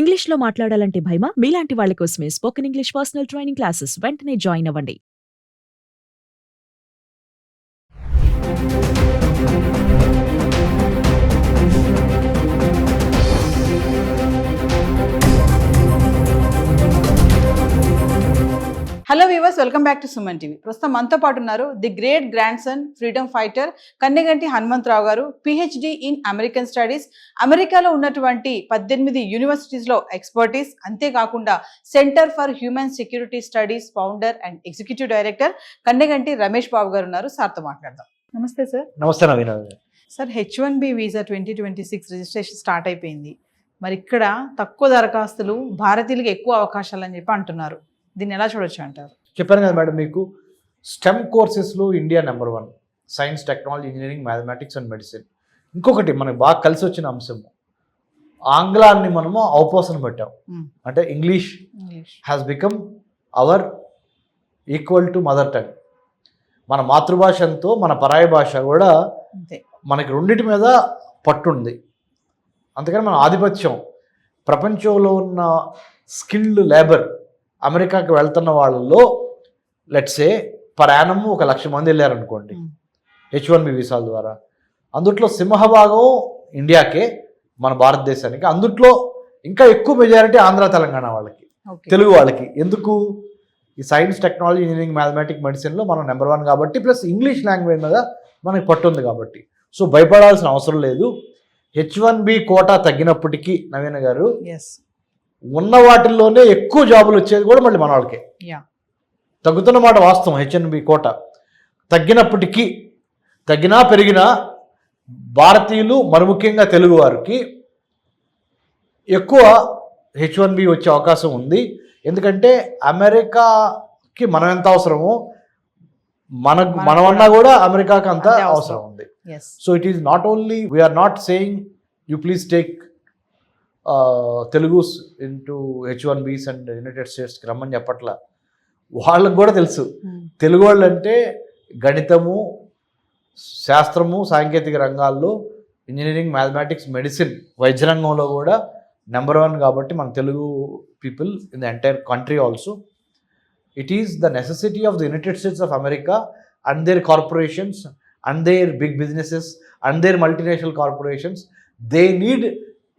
ఇంగ్లీష్‌లో మాట్లాడాలంటే భయమా? మీలాంటి వాళ్ళ కోసమే spoken English personal training classes. వెంటనే జాయిన్ అవ్వండి. Hello viewers, welcome back to Suman TV. ప్రస్తుతం మనతో పాటు ఉన్నారు the great grandson freedom fighter Kanneganti Hanumantharao garu, PhD in American studies. అమెరికాలో ఉన్నటువంటి 18 యూనివర్సిటీస్లో ఎక్స్పర్టీస్, అంతేకాకుండా centre for human security studies founder and executive director Kanneganti Ramesh Babu garu ఉన్నారు. సార్తో మాట్లాడదాం. నమస్తే సార్. నమస్తే Naveen. Sir, H1B visa 2026 registration start అయిపోయింది. మరి ఇక్కడ తక్కువ దరఖాస్తులు, భారతీయులకు ఎక్కువ అవకాశాలు అని చెప్పి అంటున్నారు. దీన్ని ఎలా చూడొచ్చు అంటారు? చెప్పాను కదా మేడం, మీకు స్టెమ్ కోర్సెస్లో India number 1, science, technology, engineering, mathematics and medicine. ఇంకొకటి మనకు బాగా కలిసి వచ్చిన అంశం, ఆంగ్లాన్ని మనము అవపోసన పెట్టాం. అంటే English has become hour equal to mother tongue. మన మాతృభాషతో మన పరాయి భాష కూడా మనకి రెండింటి మీద పట్టుంది. అందుకని మన ఆధిపత్యం, ప్రపంచంలో ఉన్న స్కిల్డ్ లేబర్ అమెరికాకి వెళ్తున్న వాళ్ళలో లెట్సే పర్ యానమ్ 1,00,000 మంది వెళ్ళారనుకోండి H1B వీసాల ద్వారా. అందుట్లో సింహభాగం ఇండియాకే, మన భారతదేశానికి. అందుట్లో ఇంకా ఎక్కువ మెజారిటీ ఆంధ్ర తెలంగాణ వాళ్ళకి, తెలుగు వాళ్ళకి. ఎందుకు? ఈ సైన్స్, టెక్నాలజీ, ఇంజనీరింగ్, మ్యాథమెటిక్స్, మెడిసిన్లో మనం నెంబర్ 1 కాబట్టి, ప్లస్ ఇంగ్లీష్ లాంగ్వేజ్ మీద మనకి పట్టుంది కాబట్టి. సో భయపడాల్సిన అవసరం లేదు. H1B కోటా తగ్గినప్పటికీ నవీన గారు, ఉన్న వాటిల్లోనే ఎక్కువ జాబులు వచ్చేది కూడా మళ్ళీ మన వాళ్ళకే. తగ్గుతున్న మాట వాస్తవం. H1B కోట తగ్గినప్పటికీ, తగ్గినా పెరిగినా భారతీయులు, మరి ముఖ్యంగా తెలుగు వారికి ఎక్కువ H1B వచ్చే అవకాశం ఉంది. ఎందుకంటే అమెరికాకి మనం ఎంత అవసరమో మనమన్నా కూడా అమెరికాకి అంత అవసరం ఉంది. So it is not only, we're not saying you please take Telugus into H1Bs and United స్టేట్స్కి రమ్మని చెప్పట్లా. వాళ్ళకు కూడా తెలుసు తెలుగు వాళ్ళు అంటే గణితము, శాస్త్రము, సాంకేతిక రంగాల్లో, ఇంజనీరింగ్, మ్యాథమెటిక్స్, మెడిసిన్, వైద్య రంగంలో కూడా నెంబర్ 1 కాబట్టి మన Telugu people in the entire country also. It is the necessity of the United States of America and their corporations and their big businesses and their multinational corporations. They need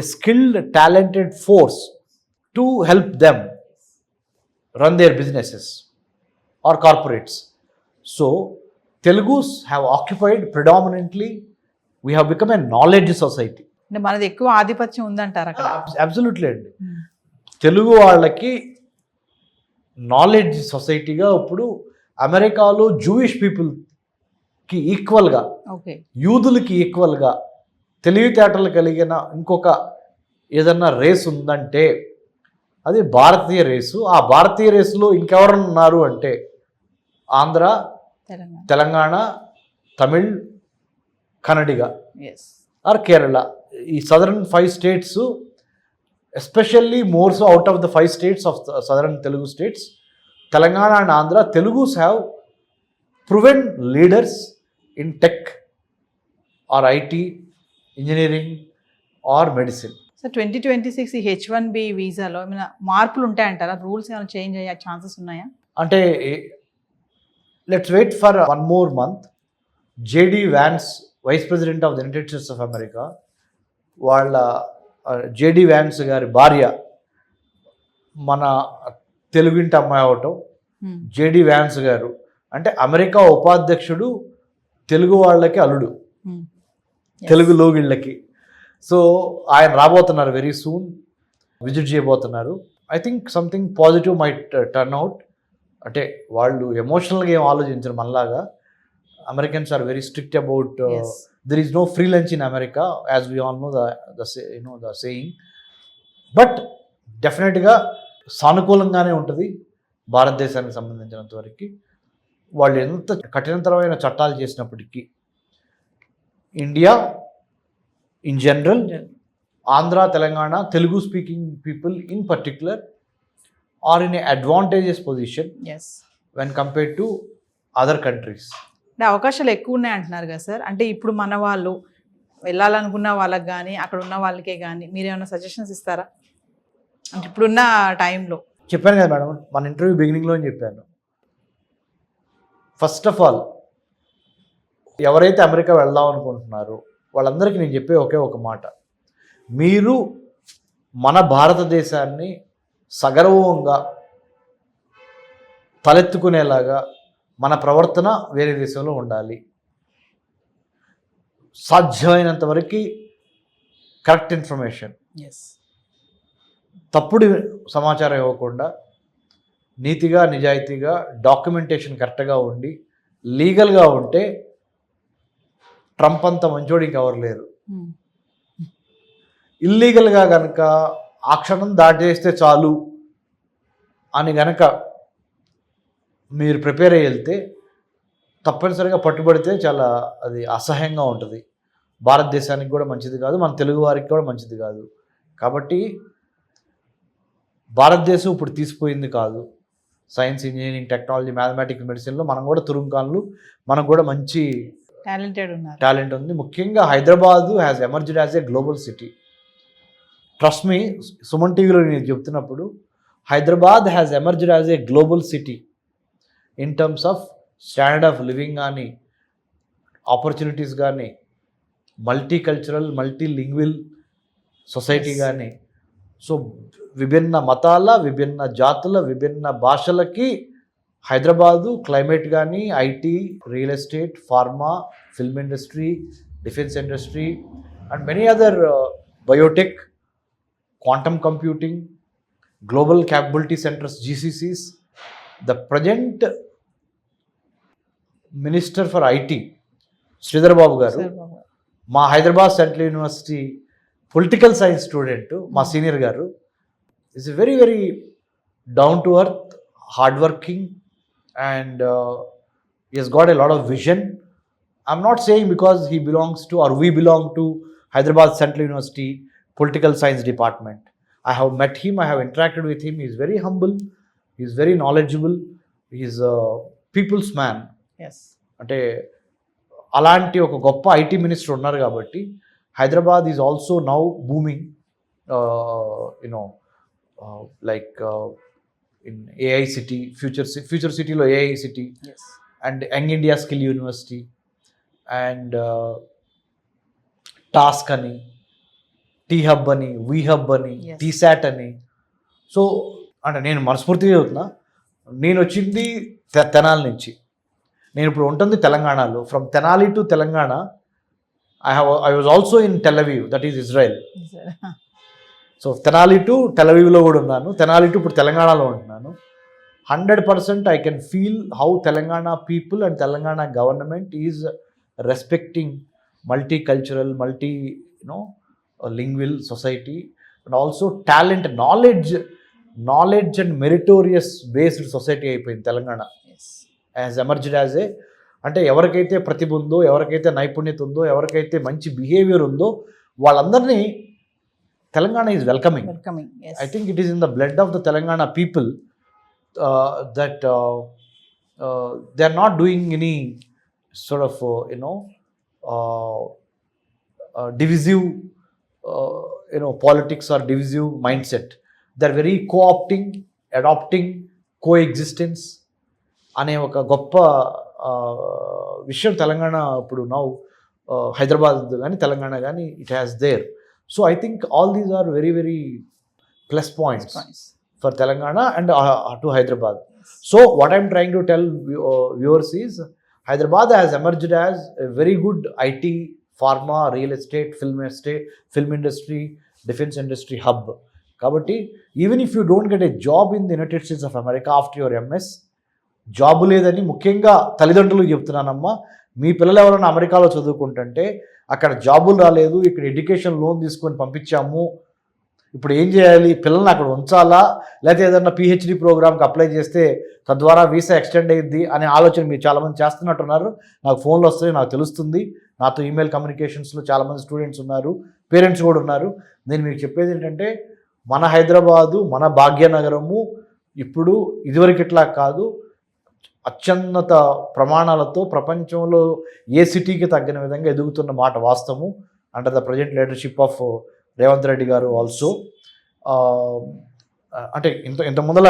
a skilled, talented force to help them run their businesses or corporates. So Telugus have occupied predominantly, we have become a knowledge society. అంటే మనది ఎక్కువ ఆధిపత్యం ఉందంటారు అక్కడ? Absolutely అండి. తెలుగు వాళ్ళకి knowledge సొసైటీగా ఇప్పుడు అమెరికాలో జూయిష్ పీపుల్కి ఈక్వల్గా, యూదులకి ఈక్వల్గా తెలివితేటలు కలిగిన ఇంకొక ఏదన్నా రేస్ ఉందంటే అది భారతీయ రేసు. ఆ భారతీయ రేసులో ఇంకెవరున్నారు అంటే ఆంధ్ర, తెలంగాణ, తమిళ్, కన్నడిగా ఆర్ కేరళ. ఈ southern 5 states, especially more so out of the 5 states of southern Telugu states, Telangana and Andhra, Telugus have proven leaders in tech or IT, engineering or medicine. So 2026 ఈ H1B వీసాలో ఏమైనా మార్పులు ఉంటాయంటారా? రూల్స్ ఏమైనా చేంజ్ అయ్యే ఛాన్సెస్ ఉన్నాయా? అంటే let's wait for 1 more month. JD Vance, vice president of the United States of America, వాళ్ళ JD వ్యాన్స్ గారి భార్య మన తెలుగింటి అమ్మాయి అవటం. JD వ్యాన్స్ గారు అంటే అమెరికా ఉపాధ్యక్షుడు, తెలుగు వాళ్ళకి అల్లుడు, తెలుగు లోగిళ్ళకి. సో ఆయన రాబోతున్నారు, వెరీ సూన్ విజిట్ చేయబోతున్నారు. I think something positive might turn out. అంటే వాళ్ళు ఎమోషనల్గా ఏం ఆలోచించరు మనలాగా. Americans are very strict about there is no free lunch in America, as we all know the saying. But డెఫినెట్గా సానుకూలంగానే ఉంటుంది భారతదేశానికి సంబంధించినంత వరకు. వాళ్ళు ఎంత కఠినతరమైన చట్టాలు చేసినప్పటికీ India in general, Andhra, Telangana, Telugu speaking people in particular are in a advantages position when compared to other countries. అంటే అవకాశాలు ఎక్కువ ఉన్నాయి అంటున్నారు కదా సార్. అంటే ఇప్పుడు మన వాళ్ళు వెళ్ళాలనుకున్న వాళ్ళకి కానీ, అక్కడ ఉన్న వాళ్ళకే కానీ మీరు ఏమైనా సజెషన్స్ ఇస్తారా? అంటే ఇప్పుడున్న టైంలో చెప్పాను కదా మేడం, మన ఇంటర్వ్యూ బిగినింగ్లో చెప్పాను. ఫస్ట్ ఆఫ్ ఆల్ ఎవరైతే అమెరికా వెళ్దాం అనుకుంటున్నారో వాళ్ళందరికీ నేను చెప్పే ఒకే ఒక మాట, మీరు మన భారతదేశాన్ని సగర్వంగా తలెత్తుకునేలాగా మన ప్రవర్తన వేరే దేశంలో ఉండాలి. సాధ్యమైనంత వరకు కరెక్ట్ ఇన్ఫర్మేషన్, తప్పుడు సమాచారం ఇవ్వకుండా నీతిగా నిజాయితీగా డాక్యుమెంటేషన్ కరెక్ట్గా ఉండి లీగల్గా ఉంటే ట్రంప్ అంత మంచోడు ఇంకెవరు లేరు. ఇల్లీగల్గా కనుక ఆ క్షణం దాటేస్తే చాలు అని గనక మీరు ప్రిపేర్ అయ్యి వెళ్తే తప్పనిసరిగా పట్టుబడితే చాలా అది అసహ్యంగా ఉంటుంది. భారతదేశానికి కూడా మంచిది కాదు, మన తెలుగు వారికి కూడా మంచిది కాదు. కాబట్టి భారతదేశం ఇప్పుడు తీసిపోయింది కాదు. సైన్స్, ఇంజనీరింగ్, టెక్నాలజీ, మ్యాథమెటిక్స్, మెడిసిన్లో మనం కూడా తురుంకాన్లు, మనకు కూడా మంచి టాలెంట్ ఉంది. ముఖ్యంగా Hyderabad has emerged as a global city. Trust me, Suman టీవీలో నేను చెప్తున్నప్పుడు Hyderabad has emerged as a global city in terms of standard of living కానీ, ఆపర్చునిటీస్ కానీ, మల్టీకల్చరల్ మల్టీలింగ్విల్ సొసైటీ కానీ. సో విభిన్న మతాల, విభిన్న జాతుల, విభిన్న భాషలకి హైదరాబాదు క్లైమేట్ కానీ, IT, real estate, pharma, film industry, defence industry and many other Biotech, quantum computing, global capability centres, GCCs. The present minister for IT Sridhar Babu గారు మా Hyderabad central university political science student, మా సీనియర్ గారు. Is very very down to earth, hard working and he has got a lot of vision. I'm not saying because he belongs to or we belong to Hyderabad Central University Political Science Department. I have met him, I have interacted with him. He is very humble, he is very knowledgeable, he is a people's man. అంటే అలాంటి ఒక గొప్ప IT minister ఉన్నారు కాబట్టి Hyderabad is also now booming, like in AI city, future సిటీలో AI city and young India skill university and TASK అని, T hub అని, వీ హబ్ అని, టీశాట్ అని. సో అంటే నేను మనస్ఫూర్తిగా చెబుతున్నా, నేను వచ్చింది తెనాలి నుంచి, నేను ఇప్పుడు ఉంటుంది తెలంగాణలో. From Tenali to Telangana I was also in Tel Aviv, that is Israel. So Tenali to Tel అవీవ్లో కూడా ఉన్నాను, తెనాలి టు ఇప్పుడు తెలంగాణలో ఉంటున్నాను. 100% I can feel how Telangana people and Telangana government is respecting multicultural, lingual society and also talent, knowledge and meritorious based society అయిపోయింది Telangana. As emerged as a, అంటే ఎవరికైతే ప్రతిభ ఉందో, ఎవరికైతే నైపుణ్యత ఉందో, ఎవరికైతే మంచి బిహేవియర్ ఉందో వాళ్ళందరినీ Telangana is welcoming. I think it is in the blood of the Telangana people that they are not doing any sort of divisive politics or divisive mindset. They are very co-opting, adopting coexistence అనే ఒక గొప్ప విషయం తెలంగాణ ఇప్పుడు now Hyderabad కానీ తెలంగాణ కానీ it has there. So I think all these are very very plus points for Telangana and to Hyderabad. So what I'm trying to tell viewers is Hyderabad has emerged as a very good IT, pharma, real estate, film industry, defense industry hub. Kabatti even if you don't get a job in the United States of America after your MS, job లేదని ముఖ్యంగా తల్లిదండ్రులకు చెప్తున్నానమ్మా. మీ పిల్లలు ఎవరైనా అమెరికాలో చదువుకుంటుంటే అక్కడ జాబులు రాలేదు, ఇక్కడ ఎడ్యుకేషన్ లోన్ తీసుకొని పంపించాము, ఇప్పుడు ఏం చేయాలి, పిల్లల్ని అక్కడ ఉంచాలా లేకపోతే ఏదన్నా PhD ప్రోగ్రామ్కి అప్లై చేస్తే తద్వారా వీసా ఎక్స్టెండ్ అయ్యిద్ది అనే ఆలోచన మీరు చాలామంది చేస్తున్నట్టున్నారు. నాకు ఫోన్లు వస్తాయి, నాకు తెలుస్తుంది, నాతో ఈమెయిల్ కమ్యూనికేషన్స్లో చాలామంది స్టూడెంట్స్ ఉన్నారు, పేరెంట్స్ కూడా ఉన్నారు. నేను మీకు చెప్పేది ఏంటంటే మన హైదరాబాదు, మన భాగ్యనగరము ఇప్పుడు ఇదివరకు ఇట్లా కాదు, అత్యున్నత ప్రమాణాలతో ప్రపంచంలో ఏ సిటీకి తగ్గిన విధంగా ఎదుగుతున్న మాట వాస్తవము. Under the present leadership of Revanth Reddy garu also. అంటే ఇంత ముందల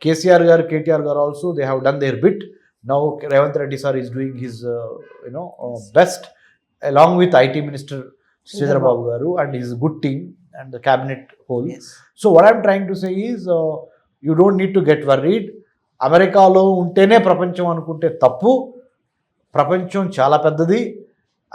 KCR garu, KTR garu also they have done their bit. Now Revanth Reddy sir is doing his best along with IT minister Sridhar Babu garu and his good team and the cabinet whole. So what I'm trying to say is you don't need to get worried. అమెరికాలో ఉంటేనే ప్రపంచం అనుకుంటే తప్పు. ప్రపంచం చాలా పెద్దది.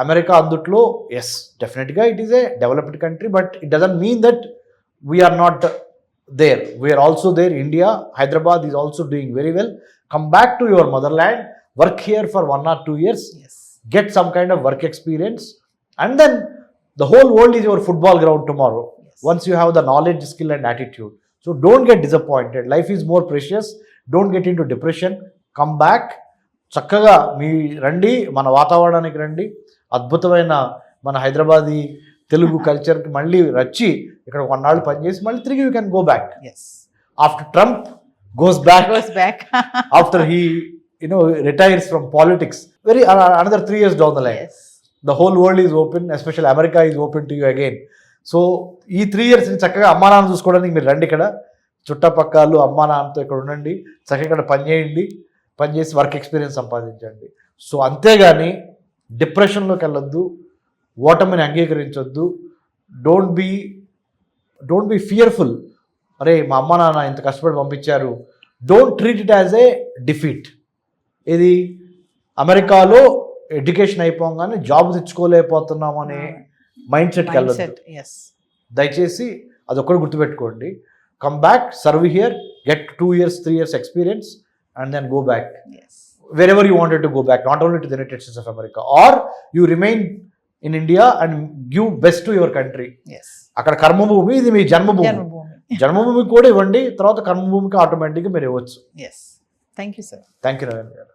America అందుట్లో yes డెఫినెట్గా it is a developed country, but it doesn't mean that we're not there. We're also there. India, Hyderabad is also doing very well. Come back to your motherland, work here for 1 or 2 years, get some kind of work experience, and then the whole world is your football ground tomorrow. Once you have the knowledge, skill and attitude. So don't get disappointed. Life is more precious. Don't get into depression. Come back. చక్కగా మీ రండి, మన వాతావరణానికి రండి. అద్భుతమైన మన హైదరాబాదీ తెలుగు కల్చర్కి మళ్ళీ వచ్చి ఇక్కడ కొన్నాళ్ళు పనిచేసి మళ్ళీ తిరిగి you can go back. After Trump goes back after he retires from politics, another 3 years down the line. The whole world is open, especially America is open to you again. So ఈ 3 years ని చక్కగా అమ్మా నాన్న చూసుకోవడానికి మీరు రండి. ఇక్కడ చుట్టపక్కలు అమ్మా నాన్నతో ఇక్కడ ఉండండి, చక్కగా ఇక్కడ పనిచేసి వర్క్ ఎక్స్పీరియన్స్ సంపాదించండి. సో అంతేగాని డిప్రెషన్లోకి వెళ్ళొద్దు, ఓటమిని అంగీకరించొద్దు. Don't be fearful. అరే మా అమ్మ నాన్న ఇంత కష్టపడి పంపించారు. Don't treat it as a defeat. ఇది అమెరికాలో ఎడ్యుకేషన్ అయిపోగానే జాబ్ తెచ్చుకోలేకపోతున్నాం అనే మైండ్ సెట్కి వెళ్ళొద్దు. దయచేసి అదొక్కటి గుర్తుపెట్టుకోండి. Come back, serve here, get 2 years 3 years experience and then go back wherever you wanted to go back, not only to the United States of America, or you remain in India and give best to your country. అక్కడ కర్మభూమి, ఇది మీ జన్మభూమి కూడా ఇవ్వండి, తర్వాత కర్మభూమికి ఆటోమేటిక్గా మీరు ఇవ్వచ్చు. Thank you sir. Thank you Narendra గారు.